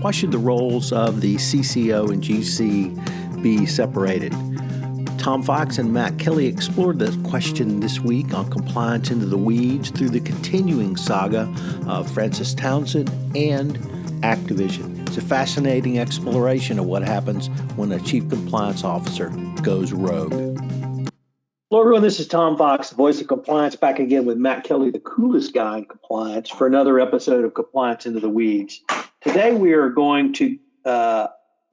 Why should the roles of the CCO and GC be separated? Tom Fox and Matt Kelly explored this question this week on Compliance Into the Weeds through the continuing saga of Frances Townsend and Activision. It's a fascinating exploration of what happens when a chief compliance officer goes rogue. Hello, everyone. This is Tom Fox, the voice of compliance, back again with Matt Kelly, the coolest guy in compliance, for another episode of Compliance Into the Weeds. Today, we are going to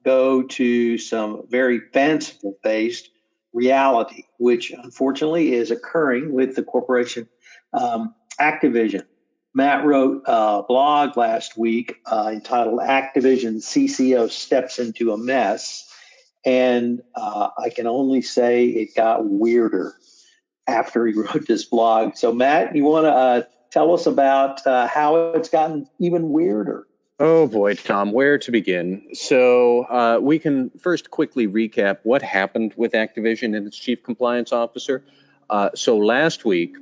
go to some very fanciful-based reality, which unfortunately is occurring with the corporation Activision. Matt wrote a blog last week entitled Activision CCO Steps into a Mess, and I can only say it got weirder after he wrote this blog. So Matt, you want to tell us about how it's gotten even weirder? Oh boy, Tom, where to begin? So we can first quickly recap what happened with Activision and its chief compliance officer. So last week,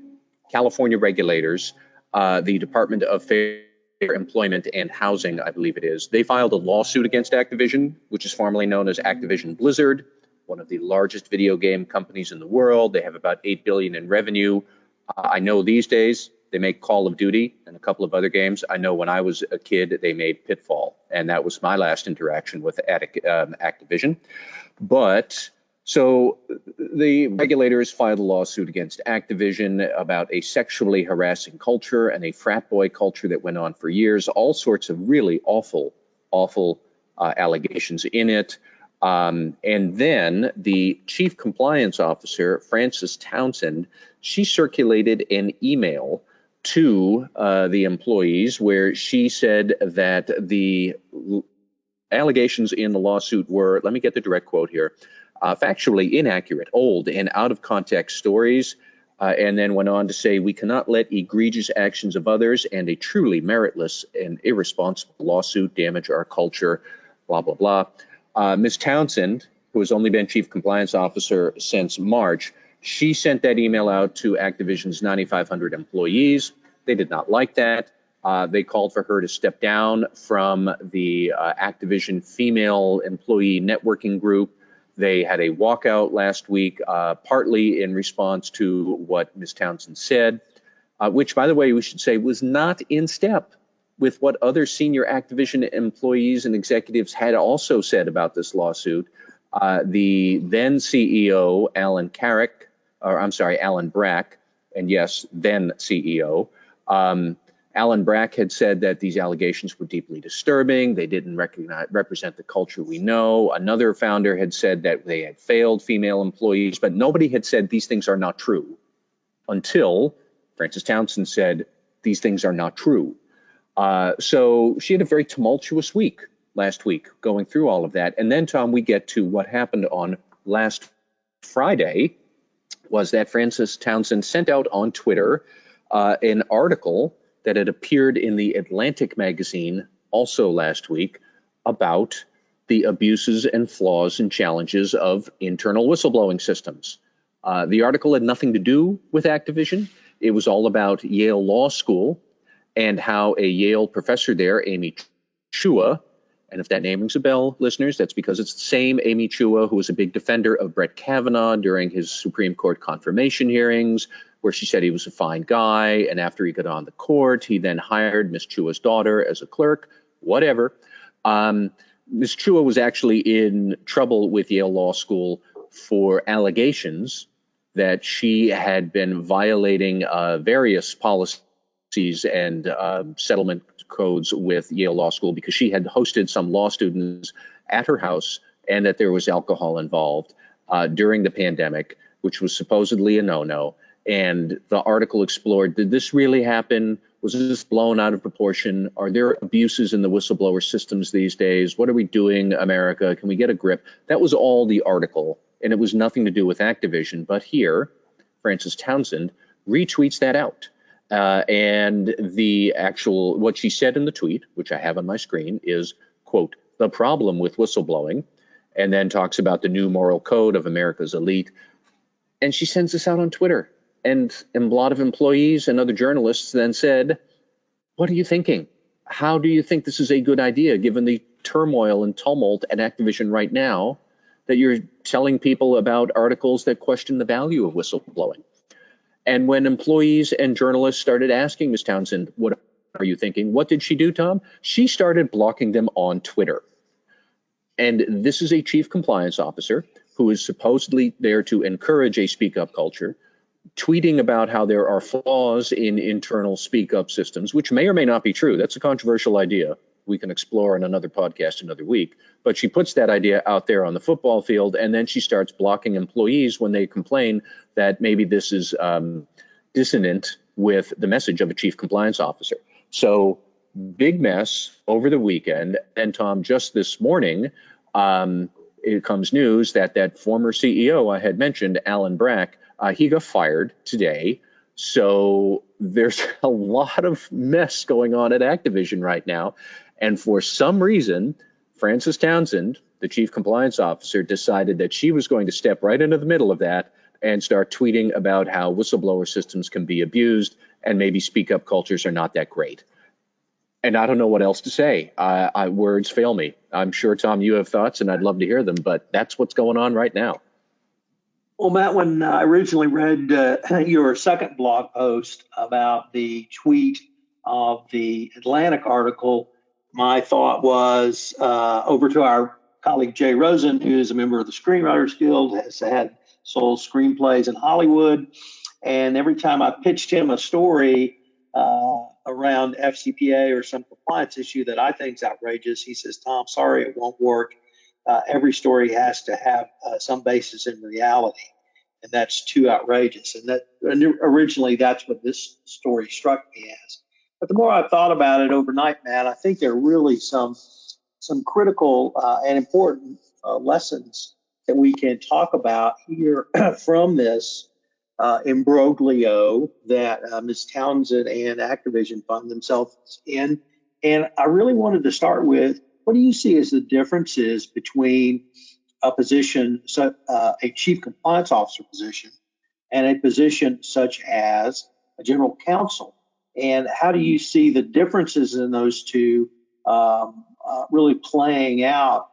California regulators, the Department of Fair Employment and Housing, I believe it is, they filed a lawsuit against Activision, which is formerly known as Activision Blizzard, one of the largest video game companies in the world. They have about $8 billion in revenue. I know these days they make Call of Duty and a couple of other games. I know when I was a kid, they made Pitfall, and that was my last interaction with Activision. But so the regulators filed a lawsuit against Activision about a sexually harassing culture and a frat boy culture that went on for years, all sorts of really awful allegations in it. And then the chief compliance officer, Frances Townsend, she circulated an email to the employees where she said that the allegations in the lawsuit were, let me get the direct quote here, factually inaccurate, old, and out of context stories, and then went on to say, we cannot let egregious actions of others and a truly meritless and irresponsible lawsuit damage our culture, blah, blah, blah. Ms. Townsend, who has only been chief compliance officer since March, she sent that email out to Activision's 9,500 employees. They did not like that. They called for her to step down from the Activision female employee networking group. They had a walkout last week, partly in response to what Ms. Townsend said, which, by the way, we should say was not in step with what other senior Activision employees and executives had also said about this lawsuit. The then CEO, Alan Brack, and yes, then CEO, Alan Brack had said that these allegations were deeply disturbing. They didn't represent the culture we know. Another founder had said that they had failed female employees, but nobody had said these things are not true until Frances Townsend said these things are not true. So she had a very tumultuous week last week going through all of that. And then, Tom, we get to what happened on last Friday was that Frances Townsend sent out on Twitter an article that had appeared in the Atlantic magazine also last week about the abuses and flaws and challenges of internal whistleblowing systems. The article had nothing to do with Activision. It was all about Yale Law School and how a Yale professor there, Amy Chua, and if that name rings a bell, listeners, that's because it's the same Amy Chua who was a big defender of Brett Kavanaugh during his Supreme Court confirmation hearings, where she said he was a fine guy, and after he got on the court, he then hired Miss Chua's daughter as a clerk, whatever. Miss Chua was actually in trouble with Yale Law School for allegations that she had been violating various policies and settlement codes with Yale Law School because she had hosted some law students at her house and that there was alcohol involved during the pandemic, which was supposedly a no-no. And the article explored, did this really happen? Was this blown out of proportion? Are there abuses in the whistleblower systems these days? What are we doing, America? Can we get a grip? That was all the article, and it was nothing to do with Activision. But here, Frances Townsend retweets that out. And what she said in the tweet, which I have on my screen, is, quote, the problem with whistleblowing, and then talks about the new moral code of America's elite. And she sends this out on Twitter. And a lot of employees and other journalists then said, what are you thinking? How do you think this is a good idea, given the turmoil and tumult at Activision right now that you're telling people about articles that question the value of whistleblowing. And when employees and journalists started asking Ms. Townsend, what are you thinking? What did she do, Tom? She started blocking them on Twitter. And this is a chief compliance officer who is supposedly there to encourage a speak up culture, tweeting about how there are flaws in internal speak up systems, which may or may not be true. That's a controversial idea. We can explore in another podcast another week. But she puts that idea out there on the football field, and then she starts blocking employees when they complain that maybe this is dissonant with the message of a chief compliance officer. So big mess over the weekend. And Tom, just this morning, it comes news that that former CEO I had mentioned, Alan Brack, he got fired today. So there's a lot of mess going on at Activision right now. And for some reason, Frances Townsend, the chief compliance officer, decided that she was going to step right into the middle of that and start tweeting about how whistleblower systems can be abused and maybe speak up cultures are not that great. And I don't know what else to say. Words fail me. I'm sure, Tom, you have thoughts, and I'd love to hear them, but that's what's going on right now. Well, Matt, when I originally read your second blog post about the tweet of the Atlantic article, my thought was over to our colleague Jay Rosen, who is a member of the Screenwriters Guild, has had sold screenplays in Hollywood. And every time I pitched him a story around FCPA or some compliance issue that I think is outrageous, he says, Tom, sorry, it won't work. Every story has to have some basis in reality, and that's too outrageous. And originally that's what this story struck me as. But the more I thought about it overnight, Matt, I think there are really some critical and important lessons that we can talk about here from this imbroglio that Ms. Townsend and Activision find themselves in. And I really wanted to start with, what do you see as the differences between a position, a chief compliance officer position, and a position such as a general counsel? And how do you see the differences in those two really playing out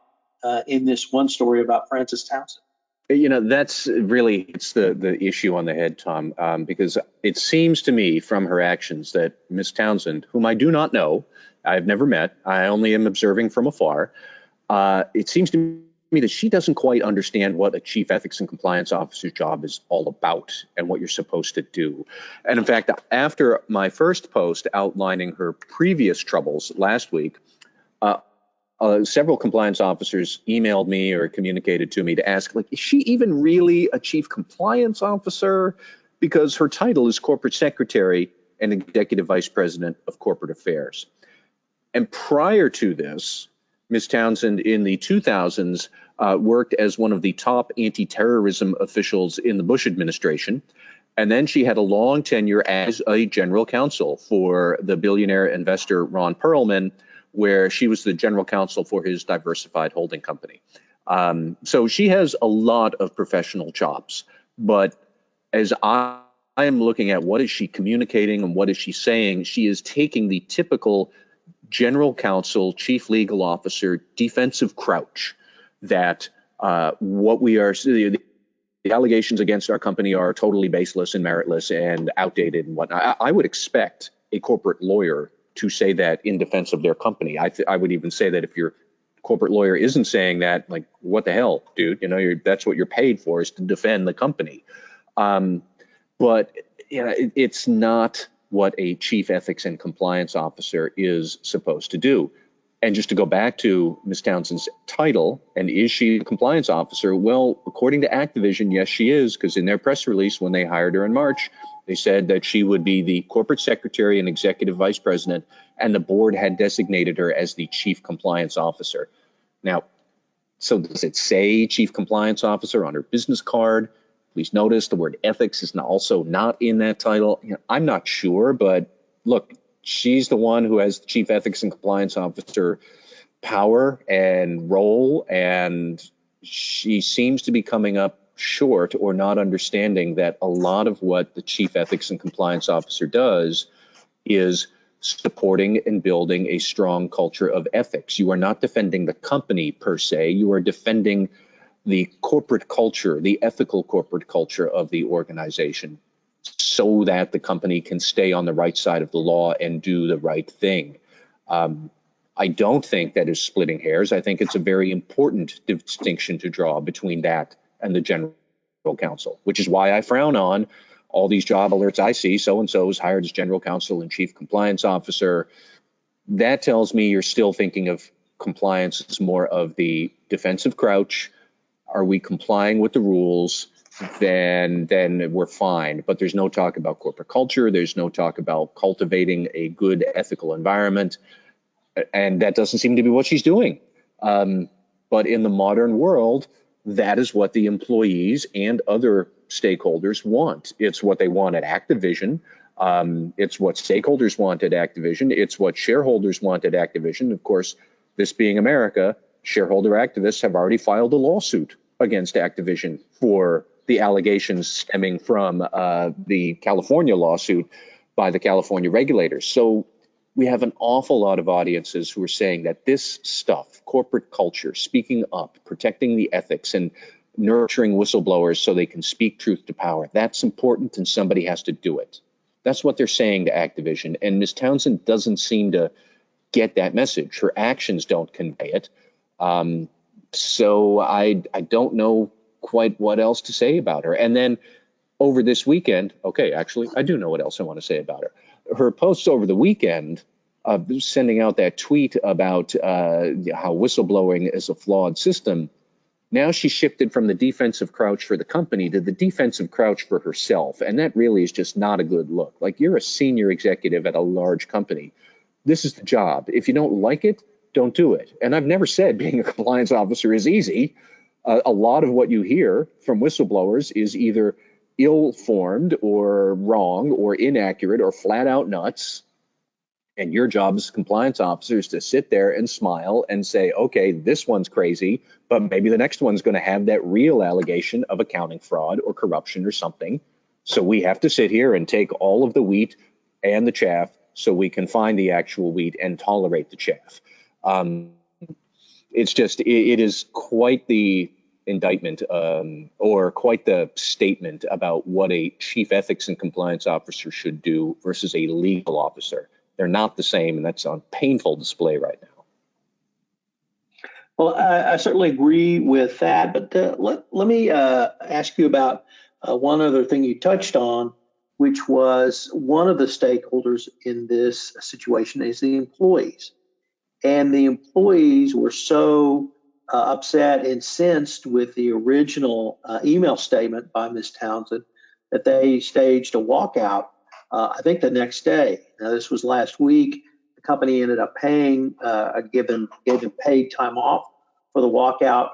in this one story about Frances Townsend? You know, that's really, it's the issue on the head, Tom, because it seems to me from her actions that Ms. Townsend, whom I do not know, I've never met, I only am observing from afar, it seems to me that she doesn't quite understand what a chief ethics and compliance officer's job is all about and what you're supposed to do. And in fact, after my first post outlining her previous troubles last week, several compliance officers emailed me or communicated to me to ask, like, is she even really a chief compliance officer? Because her title is corporate secretary and executive vice president of corporate affairs. And prior to this, Ms. Townsend in the 2000s worked as one of the top anti-terrorism officials in the Bush administration. And then she had a long tenure as a general counsel for the billionaire investor Ron Perlman, where she was the general counsel for his diversified holding company. So she has a lot of professional chops. But as I am looking at what is she communicating and what is she saying, she is taking the typical general counsel, chief legal officer, defensive crouch that what we are, the allegations against our company are totally baseless and meritless and outdated and whatnot. I would expect a corporate lawyer to say that in defense of their company. I would even say that if your corporate lawyer isn't saying that, like, what the hell, dude? You know, that's what you're paid for, is to defend the company. But you know, it's not what a chief ethics and compliance officer is supposed to do. And just to go back to Ms. Townsend's title, and is she a compliance officer? Well, according to Activision, yes, she is, because in their press release when they hired her in March, they said that she would be the corporate secretary and executive vice president, and the board had designated her as the chief compliance officer. Now, so does it say chief compliance officer on her business card? Please notice the word ethics is also not in that title. You know, I'm not sure, but look, she's the one who has the chief ethics and compliance officer power and role, and she seems to be coming up short or not understanding that a lot of what the chief ethics and compliance officer does is supporting and building a strong culture of ethics. You are not defending the company per se. You are defending the corporate culture, the ethical corporate culture of the organization, so that the company can stay on the right side of the law and do the right thing. I don't think that is splitting hairs. I think it's a very important distinction to draw between that and the General Counsel, which is why I frown on all these job alerts I see. So-and-so is hired as General Counsel and Chief Compliance Officer. That tells me you're still thinking of compliance as more of the defensive crouch. Are we complying with the rules? Then we're fine. But there's no talk about corporate culture. There's no talk about cultivating a good ethical environment. And that doesn't seem to be what she's doing. But in the modern world, that is what the employees and other stakeholders want. It's what they want at Activision. It's what stakeholders want at Activision. It's what shareholders want at Activision. Of course, this being America, shareholder activists have already filed a lawsuit against Activision for the allegations stemming from the California lawsuit by the California regulators. So we have an awful lot of audiences who are saying that this stuff, corporate culture, speaking up, protecting the ethics, and nurturing whistleblowers so they can speak truth to power, that's important and somebody has to do it. That's what they're saying to Activision. And Ms. Townsend doesn't seem to get that message. Her actions don't convey it. So I don't know quite what else to say about her. And then over this weekend, okay, actually, I do know what else I want to say about her. Her posts over the weekend, sending out that tweet about how whistleblowing is a flawed system. Now she shifted from the defensive crouch for the company to the defensive crouch for herself. And that really is just not a good look. Like, you're a senior executive at a large company. This is the job. If you don't like it, don't do it. And I've never said being a compliance officer is easy. A lot of what you hear from whistleblowers is either ill-formed or wrong or inaccurate or flat out nuts. And your job as a compliance officer is to sit there and smile and say, okay, this one's crazy, but maybe the next one's going to have that real allegation of accounting fraud or corruption or something. So we have to sit here and take all of the wheat and the chaff so we can find the actual wheat and tolerate the chaff. It's just, it is quite the indictment or quite the statement about what a chief ethics and compliance officer should do versus a legal officer. They're not the same, and that's on painful display right now. Well, I certainly agree with that, but let me ask you about one other thing you touched on, which was one of the stakeholders in this situation is the employees. And the employees were so upset, incensed with the original email statement by Ms. Townsend that they staged a walkout, I think the next day. Now, this was last week. The company ended up paying, gave them paid time off for the walkout.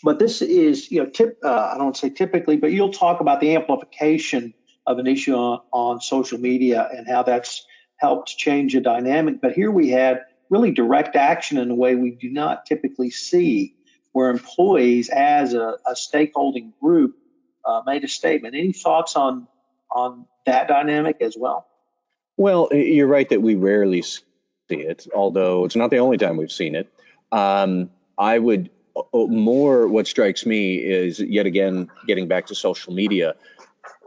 But this is, I don't want to say typically, but you'll talk about the amplification of an issue on social media and how that's helped change the dynamic. But here we had really direct action in a way we do not typically see, where employees as a stakeholding group made a statement. Any thoughts on that dynamic as well? Well, you're right that we rarely see it, although it's not the only time we've seen it. I would what strikes me is, yet again, getting back to social media,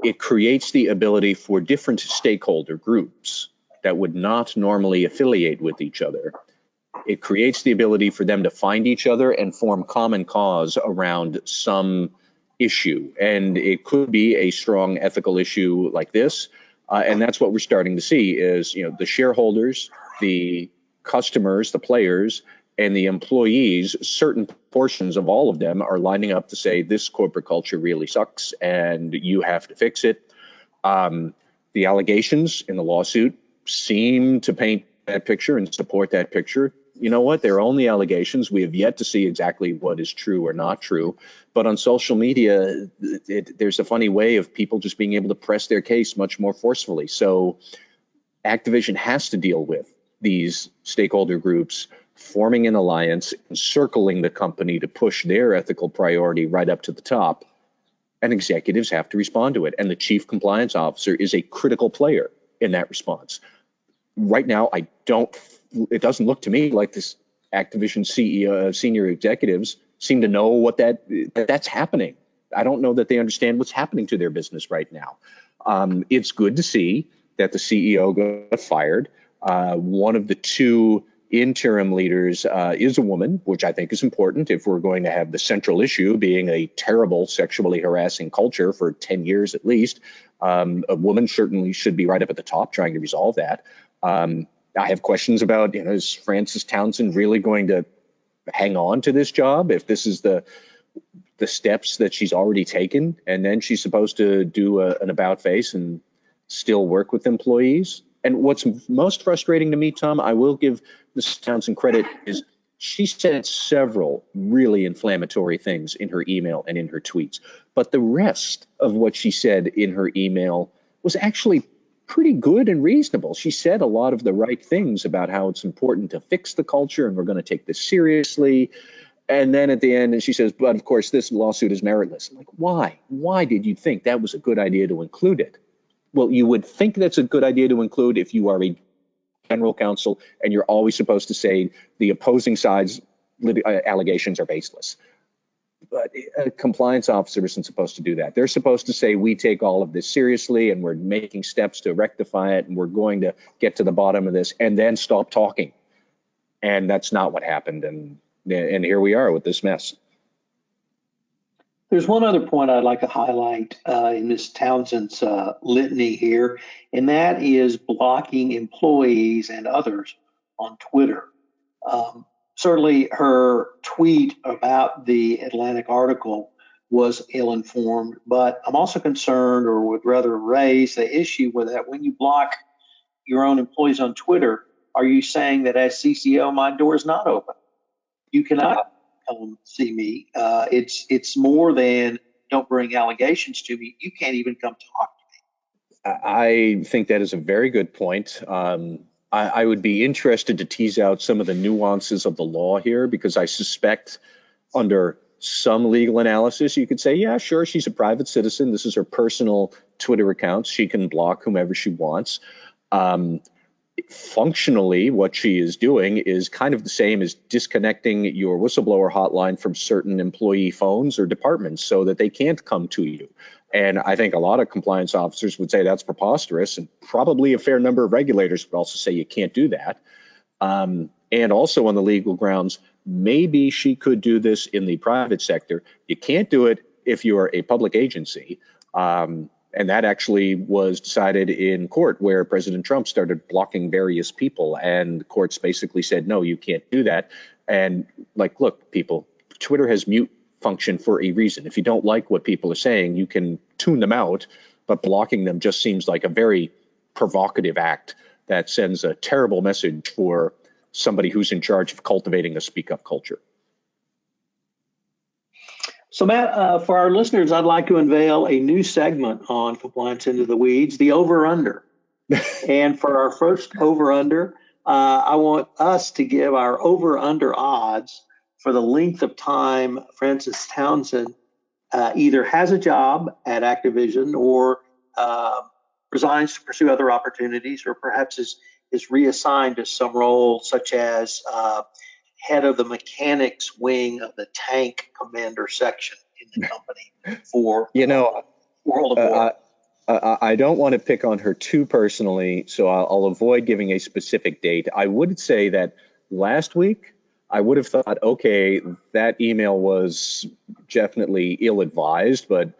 it creates the ability for different stakeholder groups that would not normally affiliate with each other. It creates the ability for them to find each other and form common cause around some issue. And it could be a strong ethical issue like this. And that's what we're starting to see is, the shareholders, the customers, the players, and the employees, certain portions of all of them are lining up to say this corporate culture really sucks and you have to fix it. The allegations in the lawsuit seem to paint that picture and support that picture. You know what? They're only allegations. We have yet to see exactly what is true or not true. But on social media, there's a funny way of people just being able to press their case much more forcefully. So Activision has to deal with these stakeholder groups forming an alliance, encircling the company to push their ethical priority right up to the top. And executives have to respond to it. And the chief compliance officer is a critical player in that response. right now, it doesn't look to me like this Activision CEO, senior executives seem to know that's happening. I don't know that they understand what's happening to their business right now. It's good to see that the CEO got fired. One of the two interim leaders is a woman, which I think is important if we're going to have the central issue being a terrible sexually harassing culture for 10 years at least. A woman certainly should be right up at the top trying to resolve that. I have questions about, is Frances Townsend really going to hang on to this job if this is the steps that she's already taken, and then she's supposed to do an about face and still work with employees? And what's most frustrating to me, Tom, I will give Mrs. Townsend credit, is she said several really inflammatory things in her email and in her tweets. But the rest of what she said in her email was actually pretty good and reasonable. She said a lot of the right things about how it's important to fix the culture and we're going to take this seriously. And then at the end, and she says, but of course, this lawsuit is meritless. I'm like, why? Why did you think that was a good idea to include it? Well, you would think that's a good idea to include if you are a general counsel and you're always supposed to say the opposing side's allegations are baseless. But a compliance officer isn't supposed to do that. They're supposed to say, we take all of this seriously and we're making steps to rectify it and we're going to get to the bottom of this, and then stop talking. And that's not what happened. And here we are with this mess. There's one other point I'd like to highlight in Ms. Townsend's litany here, and that is blocking employees and others on Twitter. Certainly her tweet about the Atlantic article was ill-informed, but I'm also concerned, or would rather raise the issue with that when you block your own employees on Twitter, are you saying that as CCO, my door is not open? You cannot come see me. It's more than don't bring allegations to me. You can't even come talk to me. I think that is a very good point. I would be interested to tease out some of the nuances of the law here, because I suspect under some legal analysis, you could say, yeah, sure, she's a private citizen. This is her personal Twitter account. She can block whomever she wants. Functionally, what she is doing is kind of the same as disconnecting your whistleblower hotline from certain employee phones or departments so that they can't come to you. And I think a lot of compliance officers would say that's preposterous, and probably a fair number of regulators would also say you can't do that. And also on the legal grounds, maybe she could do this in the private sector. You can't do it if you're a public agency. And that actually was decided in court, where President Trump started blocking various people, and courts basically said, no, you can't do that. And like, look, people, Twitter has mute function for a reason. If you don't like what people are saying, you can tune them out, but blocking them just seems like a very provocative act that sends a terrible message for somebody who's in charge of cultivating a speak up culture. So Matt, for our listeners, I'd like to unveil a new segment on Compliance Into the Weeds, the over-under. And for our first over-under, I want us to give our over-under odds for the length of time Frances Townsend either has a job at Activision or resigns to pursue other opportunities, or perhaps is reassigned to some role such as head of the mechanics wing of the tank commander section in the company for World of War. I don't want to pick on her too personally, so I'll avoid giving a specific date. I would say that last week, I would have thought, okay, that email was definitely ill-advised, but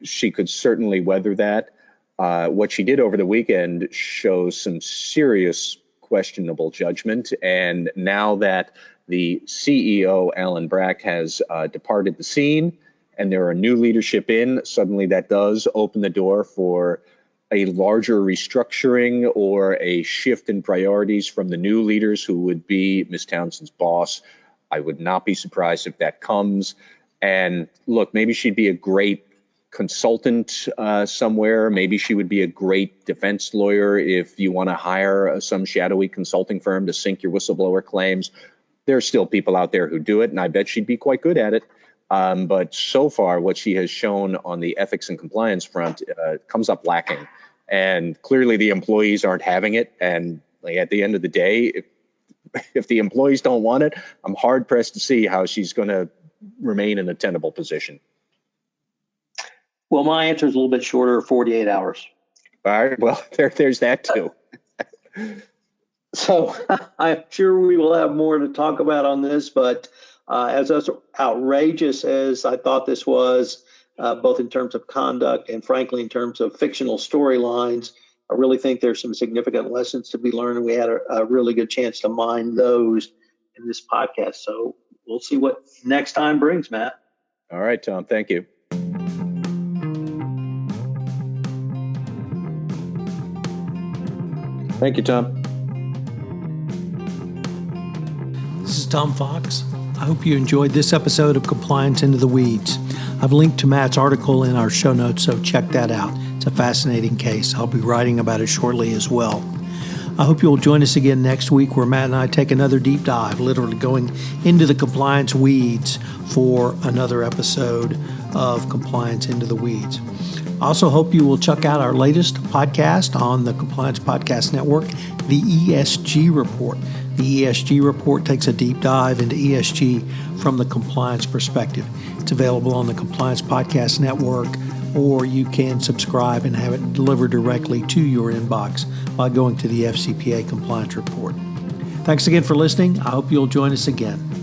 she could certainly weather that. What she did over the weekend shows some serious questionable judgment. And now that the CEO, Alan Brack, has departed the scene and there are new leadership in, suddenly that does open the door for a larger restructuring or a shift in priorities from the new leaders who would be Ms. Townsend's boss. I would not be surprised if that comes. And look, maybe she'd be a great consultant somewhere. Maybe she would be a great defense lawyer if you want to hire some shadowy consulting firm to sink your whistleblower claims. There are still people out there who do it, and I bet she'd be quite good at it. But so far, what she has shown on the ethics and compliance front comes up lacking. And clearly the employees aren't having it. And Like at the end of the day, if the employees don't want it, I'm hard pressed to see how she's going to remain in a tenable position. Well, my answer is a little bit shorter, 48 hours. All right. Well, there's that too. So I'm sure we will have more to talk about on this, but as outrageous as I thought this was, both in terms of conduct and frankly in terms of fictional storylines, I really think there's some significant lessons to be learned, and we had a really good chance to mine those in this podcast. So we'll see what next time brings, Matt. All right, Tom. Thank you. Thank you, Tom. This is Tom Fox. I hope you enjoyed this episode of Compliance Into the Weeds. I've linked to Matt's article in our show notes, so check that out. It's a fascinating case. I'll be writing about it shortly as well. I hope you'll join us again next week where Matt and I take another deep dive, literally going into the compliance weeds for another episode of Compliance Into the Weeds. I also hope you will check out our latest podcast on the Compliance Podcast Network, the ESG Report. The ESG Report takes a deep dive into ESG from the compliance perspective. It's available on the Compliance Podcast Network, or you can subscribe and have it delivered directly to your inbox by going to the FCPA Compliance Report. Thanks again for listening. I hope you'll join us again.